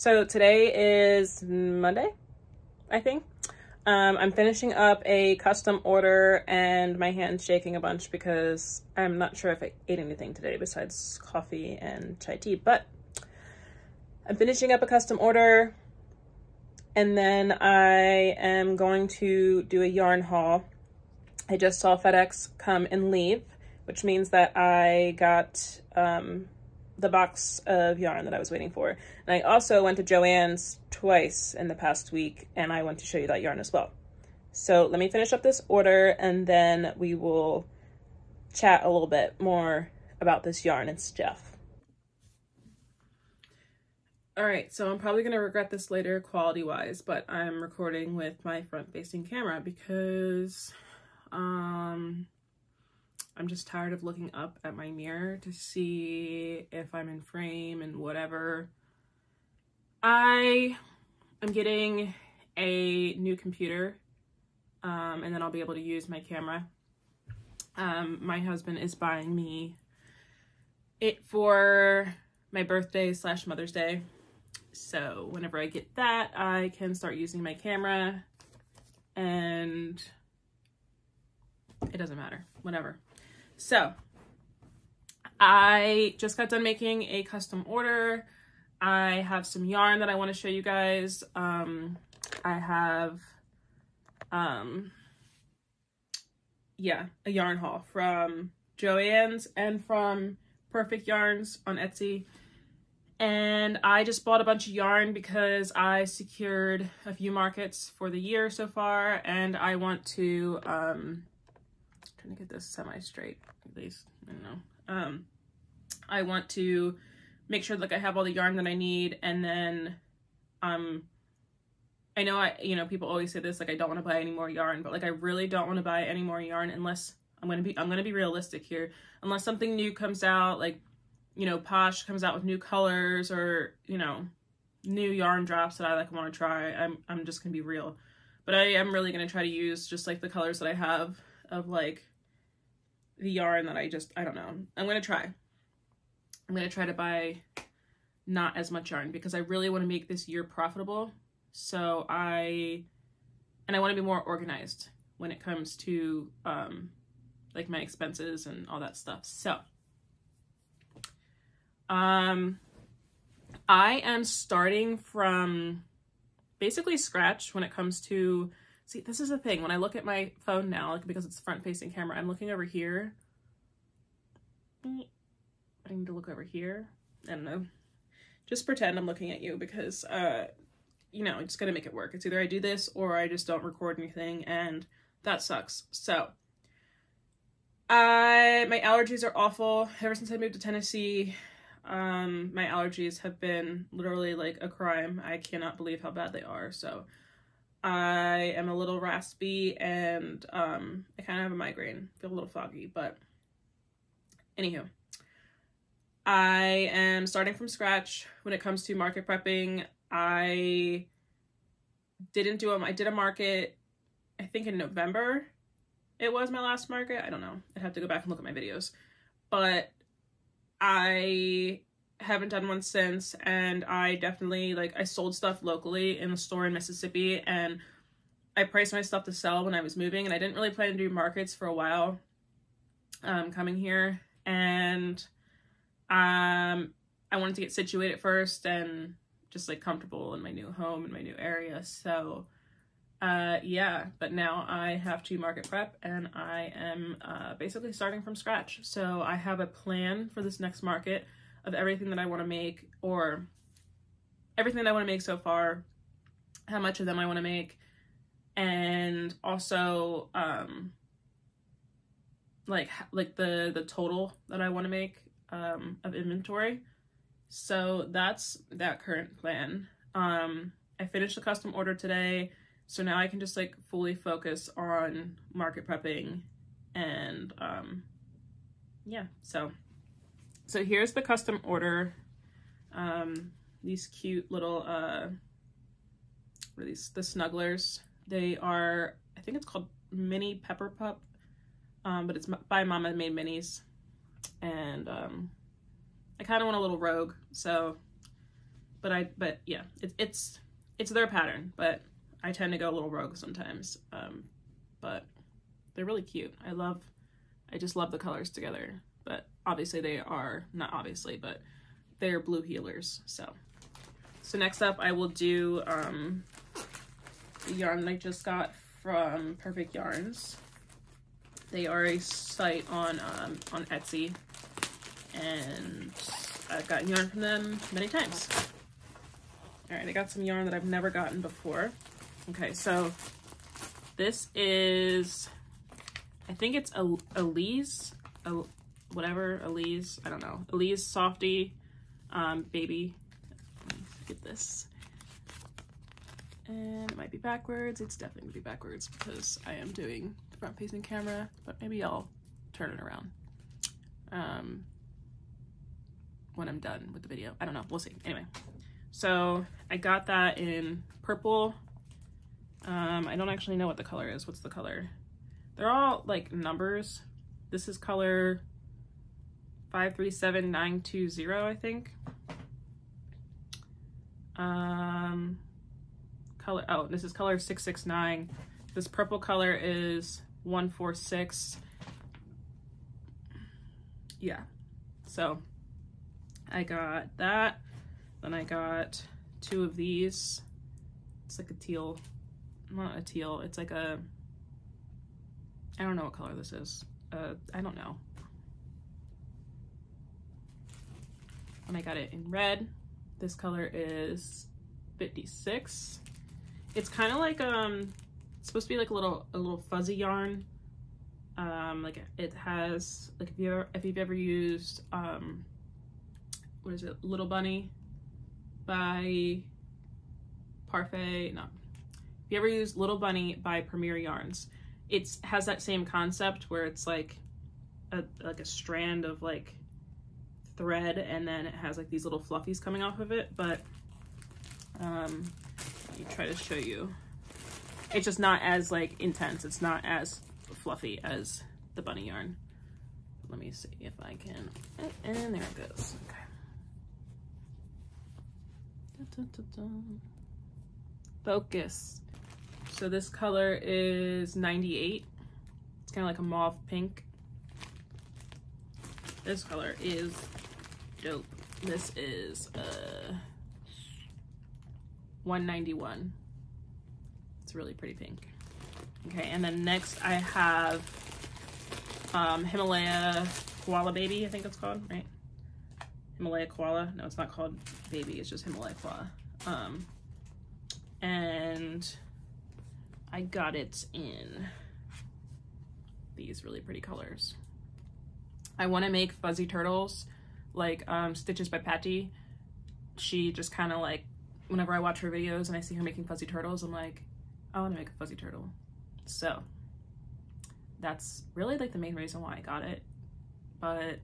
So today is Monday, I think. I'm finishing up a custom order and my hand's shaking a bunch because I'm not sure if I ate anything today besides coffee and chai tea, but I'm finishing up a custom order and then I am going to do a yarn haul. I just saw FedEx come and leave, which means that I got the box of yarn that I was waiting for. And I also went to Joann's twice in the past week and I want to show you that yarn as well. So let me finish up this order and then we will chat a little bit more about this yarn and stuff. All right, so I'm probably gonna regret this later quality wise, but I'm recording with my front facing camera because I'm just tired of looking up at my mirror to see if I'm in frame and whatever. I am getting a new computer and then I'll be able to use my camera. My husband is buying me it for my birthday / Mother's Day. So whenever I get that, I can start using my camera and it doesn't matter, whatever. So I just got done making a custom order. I have some yarn that I want to show you guys. I have, yeah, a yarn haul from Joann's and from Perfect Yarns on Etsy. And I just bought a bunch of yarn because I secured a few markets for the year so far. And I want to, trying to get this semi-straight, at least, I don't know. I want to make sure like I have all the yarn that I need, and then I know people always say this, like I don't want to buy any more yarn, but like I really don't want to buy any more yarn unless I'm gonna be realistic here, unless something new comes out, like Posh comes out with new colors or new yarn drops that I like want to try. I'm just gonna be real, but I am really gonna try to use just like the colors that I have of like the yarn that I don't know. I'm gonna try to buy not as much yarn because I really want to make this year profitable. So I want to be more organized when it comes to like my expenses and all that stuff. So I am starting from basically scratch when it comes to, see, this is the thing. When I look at my phone now, like, because it's front-facing camera, I'm looking over here. I need to look over here. I don't know. Just pretend I'm looking at you because, I'm just gonna make it work. It's either I do this or I just don't record anything, and that sucks. So, my allergies are awful. Ever since I moved to Tennessee, my allergies have been literally like a crime. I cannot believe how bad they are. So, I am a little raspy and I kind of have a migraine. Feel a little foggy, but anywho. I am starting from scratch when it comes to market prepping. I didn't do them. I did a market, I think in November. It was my last market. I don't know. I'd have to go back and look at my videos. But I haven't done one since, and I definitely, I sold stuff locally in a store in Mississippi, and I priced my stuff to sell when I was moving, and I didn't really plan to do markets for a while coming here, and I wanted to get situated first and just comfortable in my new home, in my new area. So yeah, but now I have to market prep and I am basically starting from scratch. So I have a plan for this next market of everything that I want to make, or everything that I want to make so far, how much of them I want to make, and also like the total that I want to make of inventory. So that's that current plan. I finished the custom order today, so now I can just fully focus on market prepping and yeah, so here's the custom order. These cute little what are these, the snugglers. They are, I think it's called Mini Pepper Pup, but it's by Mama Made Minis. And I kind of want a little rogue, so but yeah, it's their pattern, but I tend to go a little rogue sometimes. But they're really cute. I just love the colors together. But obviously they are, not obviously, but they're blue healers. So next up I will do the yarn that I just got from Perfect Yarns. They are a site on Etsy, and I've gotten yarn from them many times. All right, I got some yarn that I've never gotten before. Okay, so this is, I think it's Elise, whatever, Elise, I don't know, Elise Softy Baby. Let me get this. And it might be backwards. It's definitely gonna be backwards because I am doing the front facing camera, but maybe I'll turn it around when I'm done with the video. I don't know, we'll see. Anyway, so I got that in purple. I don't actually know what the color is. What's the color? They're all like numbers. This is color 537920, I think. Color, oh, this is color 669. This purple color is 146. Yeah, so I got that. Then I got 2 of these. It's like a teal, not a teal, it's like a, I don't know what color this is. I don't know. And I got it in red. This color is 56. It's kind of like it's supposed to be like a little fuzzy yarn. Like it has, like if you've ever used what is it, Little Bunny by Parfait, no, if you ever used Little Bunny by Premier Yarns, it has that same concept where it's like a strand of like thread, and then it has like these little fluffies coming off of it. But let me try to show you. It's just not as like intense. It's not as fluffy as the bunny yarn. Let me see if I can, and there it goes. Okay. Focus. So this color is 98. It's kind of like a mauve pink. This color is dope. This is 191. It's really pretty pink. Okay, and then next I have Himalaya Koala Baby, I think it's called, right? Himalaya Koala. No, it's not called Baby, it's just Himalaya Koala. And I got it in these really pretty colors. I want to make fuzzy turtles like Stitches by Patty. She just kind of like, whenever I watch her videos and I see her making fuzzy turtles, I'm like, I want to make a fuzzy turtle. So that's really like the main reason why I got it. But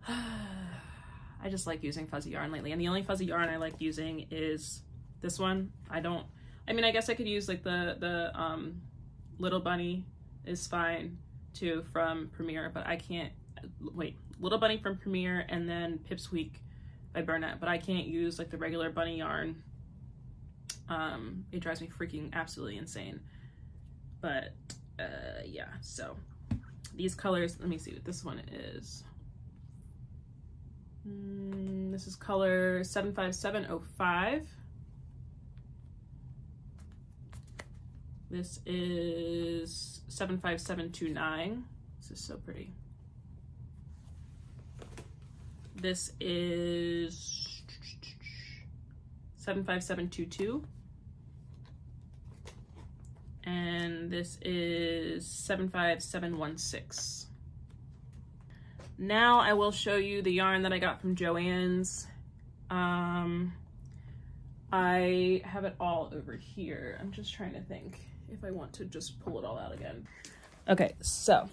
I just like using fuzzy yarn lately, and the only fuzzy yarn I like using is this one. I mean, I guess I could use like the Little Bunny is fine too from Premier, but I can't, wait, Little Bunny from Premier and then Pipsqueak by Burnett, but I can't use like the regular bunny yarn. It drives me freaking absolutely insane. But yeah, so these colors, let me see what this one is. This is color 75705. This is 75729. This is so pretty. This is 75722. And this is 75716. Now I will show you the yarn that I got from Joann's. I have it all over here. I'm just trying to think if I want to just pull it all out again. Okay, so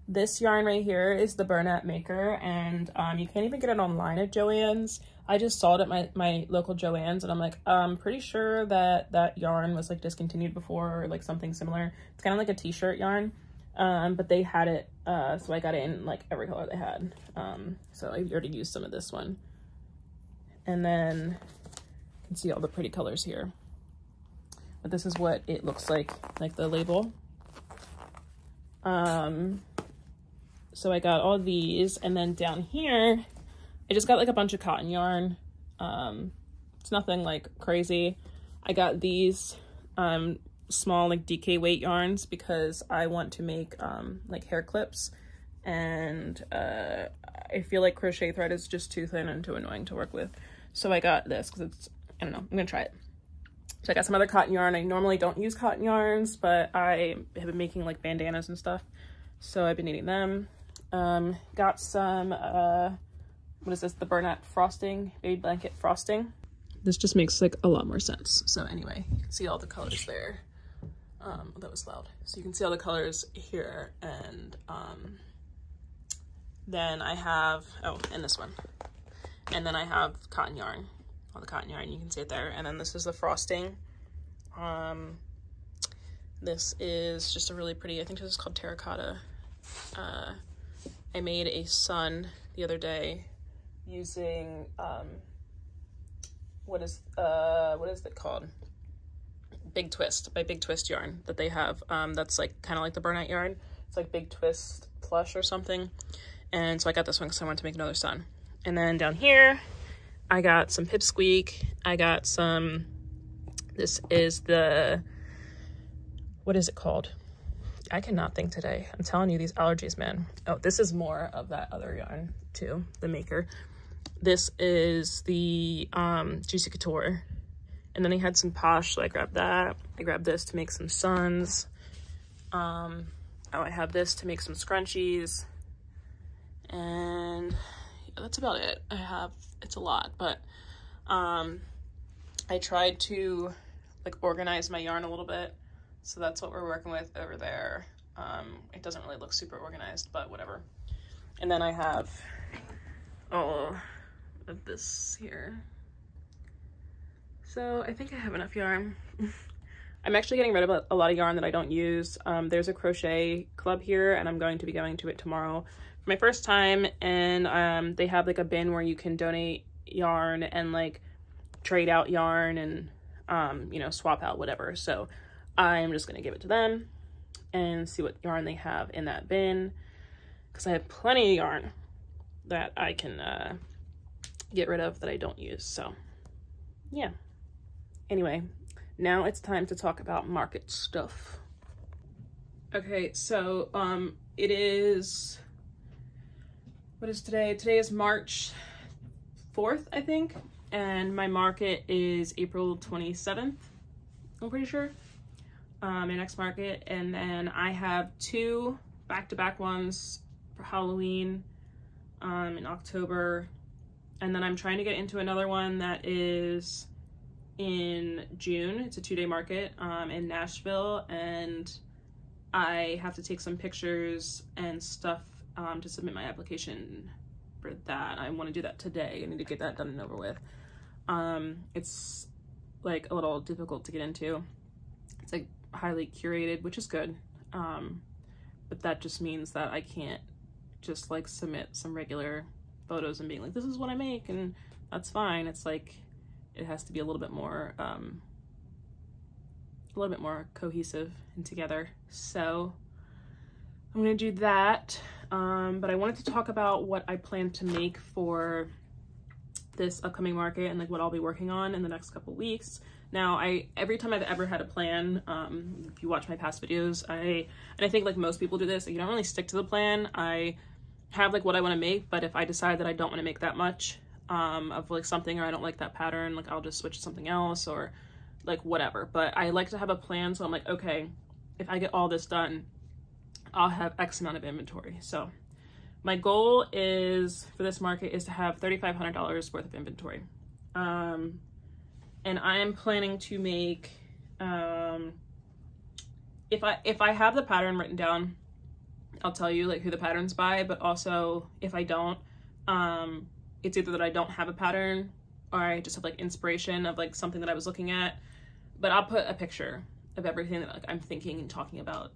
this yarn right here is the Burnett Maker, and you can't even get it online at Joann's. I just saw it at my local Joann's, and I'm like, I'm pretty sure that yarn was like discontinued before, or like something similar. It's kind of like a t-shirt yarn, but they had it, so I got it in like every color they had. So I already used some of this one. And then you can see all the pretty colors here. But this is what it looks like the label. So I got all these, and then down here, I just got like a bunch of cotton yarn. It's nothing like crazy. I got these small like DK weight yarns because I want to make like hair clips, and I feel like crochet thread is just too thin and too annoying to work with. So I got this because it's, I don't know, I'm gonna try it. So I got some other cotton yarn. I normally don't use cotton yarns, but I have been making like bandanas and stuff, so I've been needing them. Got some, what is this? The burlap frosting, baby blanket frosting. This just makes like a lot more sense. So anyway, you can see all the colors there. Oh, that was loud. So you can see all the colors here, and then I have, oh, and this one. And then I have cotton yarn, all the cotton yarn, you can see it there. And then this is the frosting. This is just a really pretty, I think this is called terracotta. I made a sun the other day using, what is it called? Big Twist, by Big Twist yarn that they have. That's like kind of like the burnout yarn. It's like Big Twist plush or something. And so I got this one because I wanted to make another sun. And then down here, I got some Pipsqueak. I got some, this is the, what is it called? I cannot think today. I'm telling you, these allergies, man. Oh, this is more of that other yarn too, the Maker. This is the Juicy Couture. And then I had some Posh, so I grabbed that. I grabbed this to make some suns. Oh, I have this to make some scrunchies. And yeah, that's about it. It's a lot, but I tried to like organize my yarn a little bit. So that's what we're working with over there. It doesn't really look super organized, but whatever. And then I have all of this here. So I think I have enough yarn. I'm actually getting rid of a lot of yarn that I don't use. There's a crochet club here, and I'm going to be going to it tomorrow for my first time. And they have like a bin where you can donate yarn and like trade out yarn and you know, swap out whatever. So I'm just gonna give it to them and see what yarn they have in that bin, because I have plenty of yarn that I can get rid of that I don't use. So yeah. Anyway, now it's time to talk about market stuff. Okay, so it is, what is today? Today is March 4th, I think, and my market is April 27th, I'm pretty sure. My next market, and then I have 2 back-to-back ones for Halloween in October, and then I'm trying to get into another one that is in June. It's a 2-day market in Nashville, and I have to take some pictures and stuff to submit my application for that. I want to do that today. I need to get that done and over with. It's like a little difficult to get into. It's like highly curated, which is good, but that just means that I can't just like submit some regular photos and being like, this is what I make, and that's fine. It's like it has to be a little bit more cohesive and together. So I'm gonna do that, but I wanted to talk about what I plan to make for this upcoming market and like what I'll be working on in the next couple weeks. Now, every time I've ever had a plan, if you watch my past videos, and I think like most people do this, like, you don't really stick to the plan. I have like what I want to make, but if I decide that I don't want to make that much of like something, or I don't like that pattern, like I'll just switch to something else or like whatever. But I like to have a plan, so I'm like, okay, if I get all this done, I'll have X amount of inventory. So my goal is for this market is to have $3,500 worth of inventory. And I am planning to make, if I have the pattern written down, I'll tell you like who the pattern's by, but also if I don't, it's either that I don't have a pattern or I just have like inspiration of like something that I was looking at, but I'll put a picture of everything that like I'm thinking and talking about.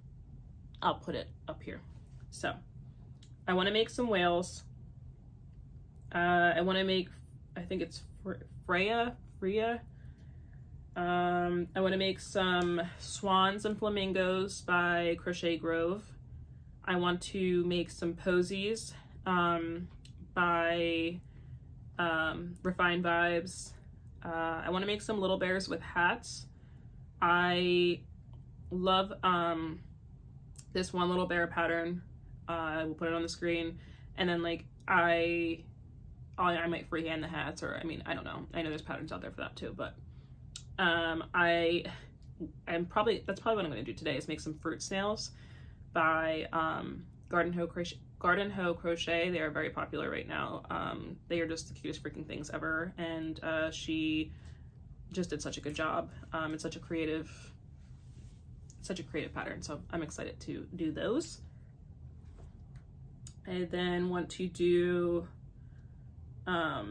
I'll put it up here. So I want to make some whales. I want to make, I think it's Freya. I want to make some swans and flamingos by Crochet Grove. I want to make some posies by Refined Vibes. I want to make some little bears with hats. I love this one little bear pattern. I will put it on the screen, and then like I might freehand the hats, or I mean, I don't know. I know there's patterns out there for that too, but that's probably what I'm going to do today, is make some fruit snails by Garden Hoe Crochet. They are very popular right now. They are just the cutest freaking things ever, and she just did such a good job. It's such a creative pattern, so I'm excited to do those. I then want to do I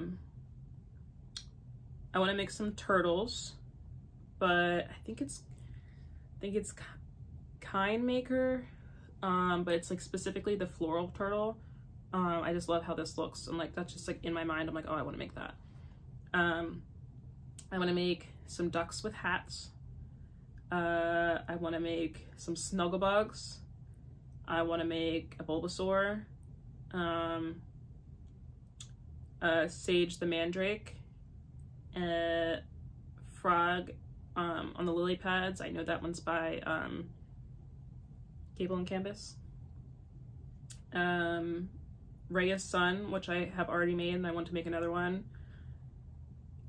want to make some turtles, but I think it's Kind Maker, but it's like specifically the floral turtle. I just love how this looks, and like that's just like in my mind. I'm like, oh, I want to make that. I want to make some ducks with hats. I want to make some Snugglebugs. I want to make a Bulbasaur. Sage the Mandrake. Frog on the lily pads. I know that one's by Cable and Canvas. Raya's Sun, which I have already made, and I want to make another one.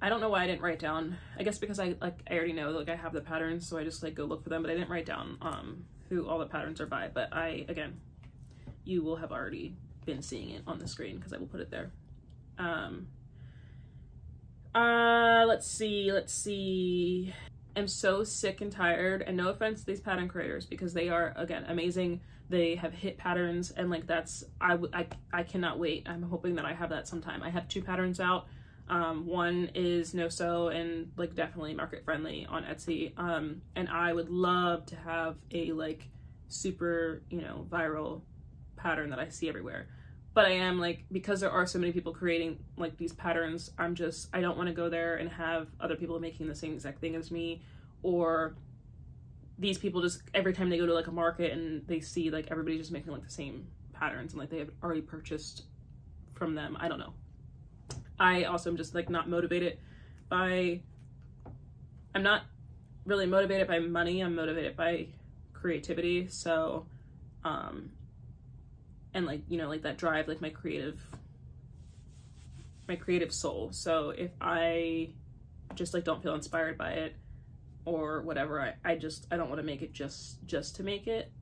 I don't know why I didn't write down. I guess because I already know, like I have the patterns, so I just like go look for them, but I didn't write down who all the patterns are by. But again, you will have already been seeing it on the screen because I will put it there. Let's see. I'm so sick and tired, and no offense to these pattern creators, because they are, again, amazing. They have hit patterns, and like that's, I cannot wait. I'm hoping that I have that sometime. I have 2 patterns out. One is no sew and like definitely market friendly on Etsy. And I would love to have a like super, you know, viral pattern that I see everywhere. But I am like, because there are so many people creating like these patterns, I don't want to go there and have other people making the same exact thing as me, or these people just every time they go to like a market and they see like everybody just making like the same patterns and like they have already purchased from them. I don't know. I also am just like not motivated by, I'm not really motivated by money. I'm motivated by creativity. So, and like, you know, like that drive, like my creative soul. So if I just like don't feel inspired by it or whatever, I don't want to make it just to make it,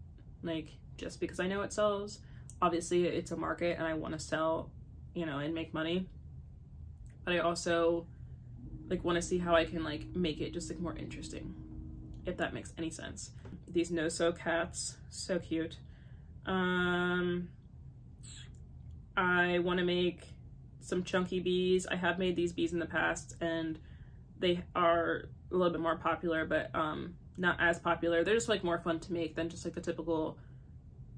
like just because I know it sells. Obviously it's a market and I want to sell, you know, and make money. But I also like want to see how I can like make it just like more interesting, if that makes any sense. These no-sew cats, so cute. I want to make some chunky bees. I have made these bees in the past and they are a little bit more popular, but not as popular. They're just like more fun to make than just like the typical,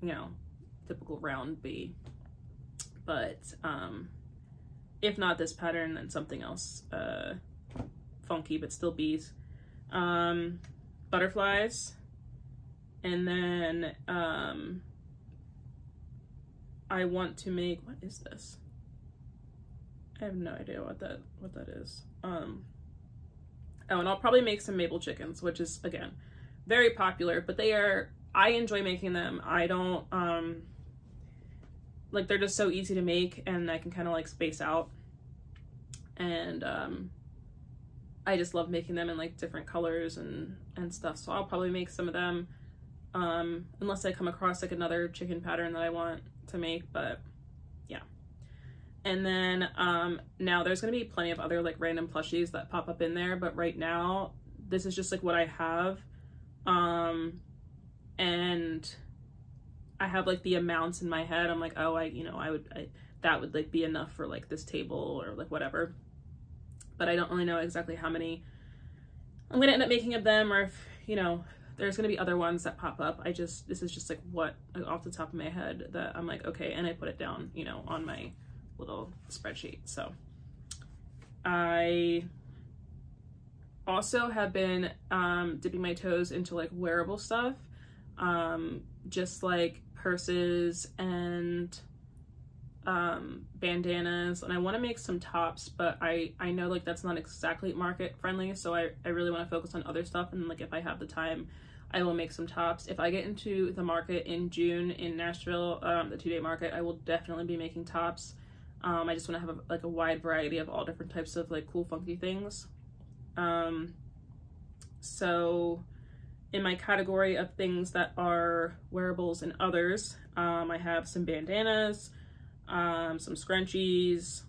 you know, typical round bee. But if not this pattern, then something else funky, but still bees. Butterflies. And then I want to make, what is this? I have no idea what that is. Oh, and I'll probably make some maple chickens, which is, again, very popular, but I enjoy making them. I don't, like, they're just so easy to make, and I can kind of, like, space out. And, I just love making them in, like, different colors and stuff, so I'll probably make some of them, unless I come across, like, another chicken pattern that I want to make, but, yeah. And then, now there's gonna be plenty of other, like, random plushies that pop up in there, but right now, this is just, like, what I have, and I have like the amounts in my head. I'm like, oh, that would like be enough for like this table or like whatever. But I don't really know exactly how many I'm gonna end up making of them, or if, you know, there's gonna be other ones that pop up. This is just like what off the top of my head that I'm like, okay, and I put it down, you know, on my little spreadsheet. So I also have been dipping my toes into like wearable stuff, just like purses and bandanas, and I want to make some tops, but I know like that's not exactly market friendly, so I really want to focus on other stuff, and like if I have the time I will make some tops. If I get into the market in June in Nashville, the 2-day market, I will definitely be making tops. I just want to have like a wide variety of all different types of like cool funky things. So in my category of things that are wearables and others, I have some bandanas, some scrunchies,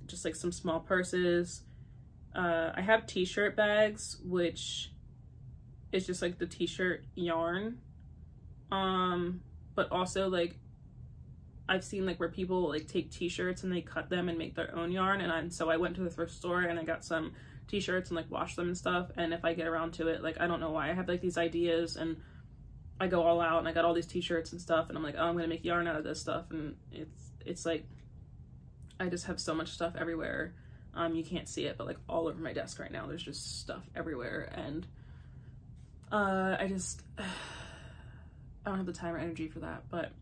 just like some small purses. I have t-shirt bags, which is just like the t-shirt yarn. But also like I've seen like where people like take t-shirts and they cut them and make their own yarn, and so I went to the thrift store and I got some t-shirts and like washed them and stuff, and if I get around to it, like I don't know why I have like these ideas and I go all out and I got all these t-shirts and stuff, and I'm like, oh, I'm gonna make yarn out of this stuff, and it's like I just have so much stuff everywhere. You can't see it, but like all over my desk right now there's just stuff everywhere, and I don't have the time or energy for that. But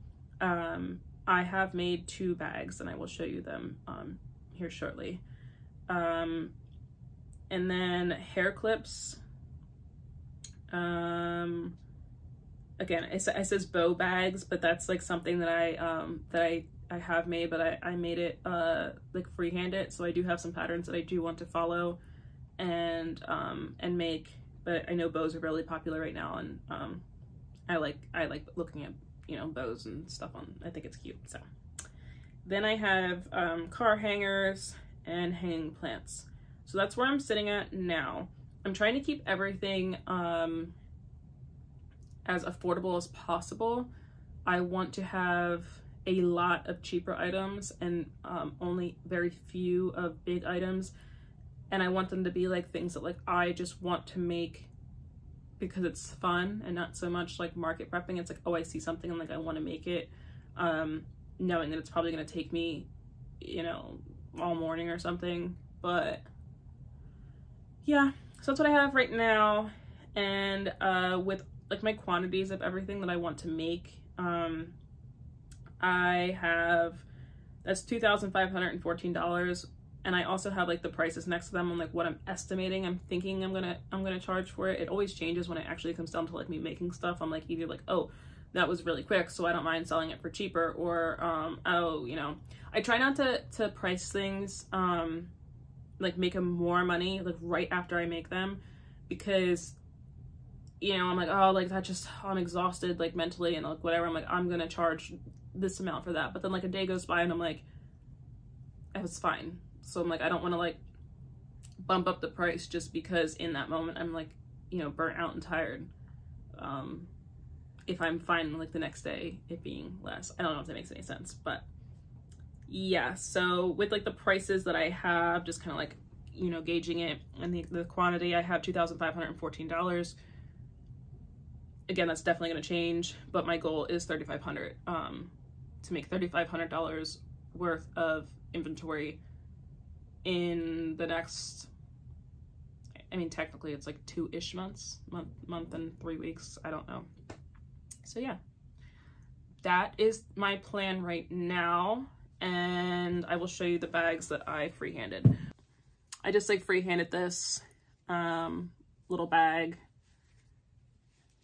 I have made 2 bags and I will show you them here shortly. And then hair clips. Again, it says bow bags, but that's like something that I have made, but I made it like freehand, so I do have some patterns that I do want to follow and make, but I know bows are really popular right now, and I like looking at, you know, bows and stuff on, I think it's cute. So then I have car hangers and hanging plants. So that's where I'm sitting at now. I'm trying to keep everything as affordable as possible. I want to have a lot of cheaper items and only very few of big items, and I want them to be like things that like I just want to make because it's fun and not so much like market prepping. It's like, oh, I see something and like I want to make it, knowing that it's probably going to take me, you know, all morning or something. But yeah, so that's what I have right now. And with like my quantities of everything that I want to make, I have, that's $2,514, and I also have like the prices next to them on like what I'm estimating I'm thinking I'm gonna charge for it. It always changes when it actually comes down to like me making stuff. I'm like either like, oh, that was really quick, so I don't mind selling it for cheaper, or oh, you know, I try not to price things like make them more money like right after I make them, because, you know, I'm like, oh, like that just, I'm exhausted like mentally and like whatever, I'm like, I'm gonna charge this amount for that, but then like a day goes by and I'm like, it was fine. So I'm like, I don't want to like bump up the price just because in that moment I'm like, you know, burnt out and tired, if I'm fine like the next day it being less. I don't know if that makes any sense, but yeah. So with like the prices that I have, just kind of like, you know, gauging it, and the quantity, I have $2,514. Again, that's definitely going to change, but my goal is $3,500, to make $3,500 worth of inventory in the next, I mean, technically it's like 2-ish months, month and 3 weeks, I don't know. So yeah, that is my plan right now, and I will show you the bags that I freehanded. I just like freehanded this little bag.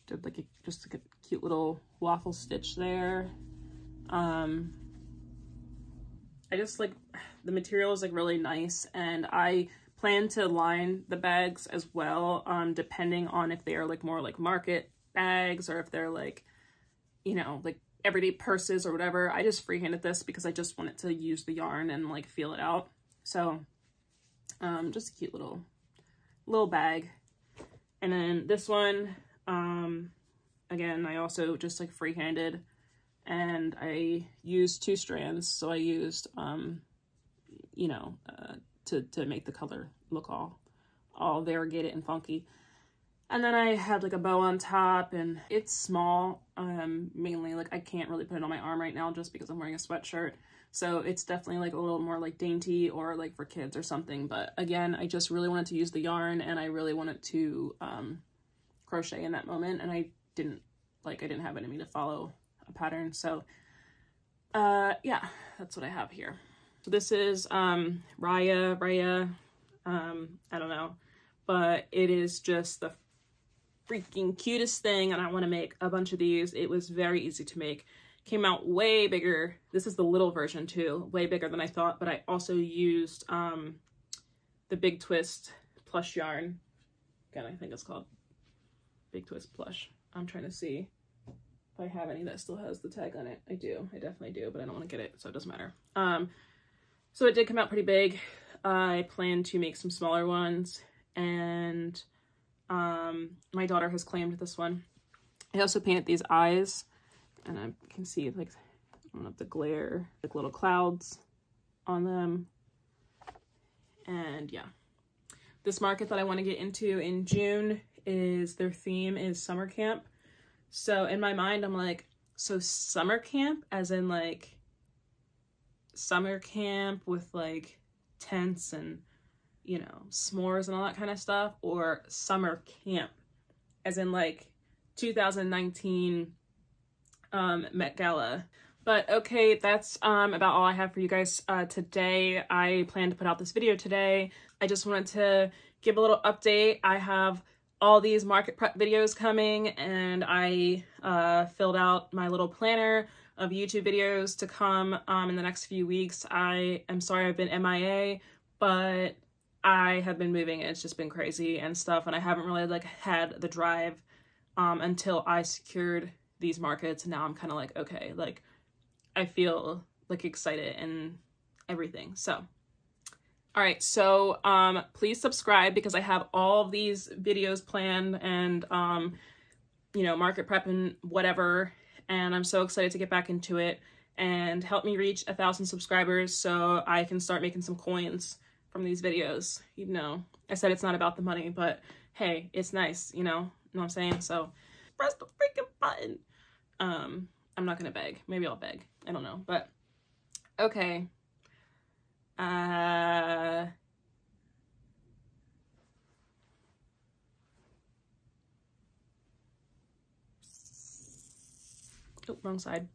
Did like just like a cute little waffle stitch there. I just like, the material is like really nice, and I plan to line the bags as well, depending on if they are like more like market bags or if they're like, you know, like everyday purses or whatever. I just freehanded this because I just wanted to use the yarn and like feel it out. So just a cute little bag. And then this one, again, I also just like freehanded, and I used 2 strands. So I used, you know, to make the color look all variegated and funky. And then I had like a bow on top, and it's small, mainly like I can't really put it on my arm right now just because I'm wearing a sweatshirt. So it's definitely like a little more like dainty or like for kids or something. But again, I just really wanted to use the yarn and I really wanted to crochet in that moment, and I didn't have it in me to follow a pattern. So yeah, that's what I have here. So this is Raya, I don't know, but it is just the freaking cutest thing, and I want to make a bunch of these. It was very easy to make. Came out way bigger. This is the little version too, way bigger than I thought, but I also used the Big Twist plush yarn. Again, I think it's called Big Twist plush. I'm trying to see if I have any that still has the tag on it. I do. I definitely do, but I don't want to get it, so it doesn't matter. So it did come out pretty big. I plan to make some smaller ones, and my daughter has claimed this one. I also painted these eyes, and I can see like, I don't know if the glare, like little clouds on them. And yeah, this market that I want to get into in June is, their theme is summer camp. So in my mind, I'm like, so summer camp as in like summer camp with like tents and, you know, s'mores and all that kind of stuff, or summer camp as in like 2019 Met Gala. But okay, that's about all I have for you guys today. I plan to put out this video today. I just wanted to give a little update. I have all these market prep videos coming, and I filled out my little planner of YouTube videos to come in the next few weeks. I am sorry I've been MIA, but I have been moving. It's just been crazy and stuff, and I haven't really like had the drive until I secured these markets. Now I'm kind of like, okay, like I feel like excited and everything. So all right, so please subscribe, because I have all of these videos planned, and you know, market prep and whatever, and I'm so excited to get back into it. And help me reach 1,000 subscribers so I can start making some coins from these videos. You know, I said it's not about the money, but hey, it's nice, you know what I'm saying? So press the freaking button. I'm not gonna beg. Maybe I'll beg. I don't know, but okay. Oh, wrong side.